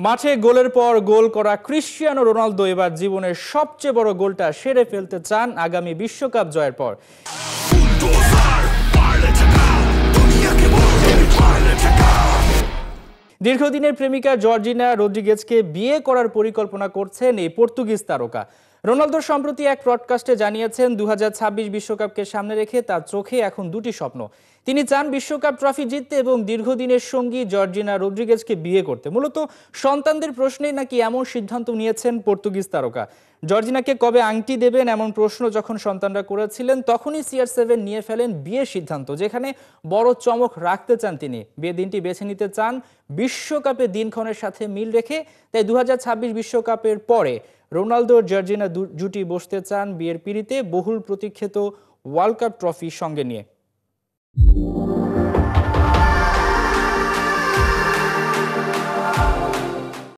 মাঠে গোলের পর গোল করা ক্রিশ্চিয়ানো রোনালদো এবার জীবনের সবচেয়ে বড় গোলটা সেরে ফেলতে চান আগামী বিশ্বকাপ জয়ের পর। দীর্ঘদিনের প্রেমিকা জর্জিনা রদ্রিগেজকে বিয়ে করার পরিকল্পনা করছেন এই পর্তুগিজ তারকা। রোনালদো সম্প্রতি এক ব্রডকাস্টে জানিয়েছেন 2026 বিশ্বকাপকে সামনে রেখে তার চোখে এখন দুটি স্বপ্ন। তিনি চান বিশ্বকাপ ট্রফি জিততে এবং দীর্ঘদিনের সঙ্গী জর্জিনা রদ্রিগেজকে বিয়ে করতে। মূলত সন্তানদের প্রশ্নেই নাকি এমন সিদ্ধান্ত নিয়েছেন পর্তুগিজ তারকা। জর্জিনাকে কবে আংটি দেবেন এমন প্রশ্ন যখন সন্তানরা করেছিলেন, তখনই CR7 নিয়ে ফেলেন বিয়ের সিদ্ধান্ত, যেখানে বড় চমক রাখতে চান তিনি। বিয়ের দিনটি বেছে নিতে চান বিশ্বকাপের দিনক্ষণের সাথে মিল রেখে। তাই 2026 বিশ্বকাপের পরে রোনালদো জর্জিনা জুটি বসতে চান বিয়ের পিঁড়িতে, বহুল প্রতীক্ষিত ওয়ার্ল্ড কাপ ট্রফি সঙ্গে নিয়ে।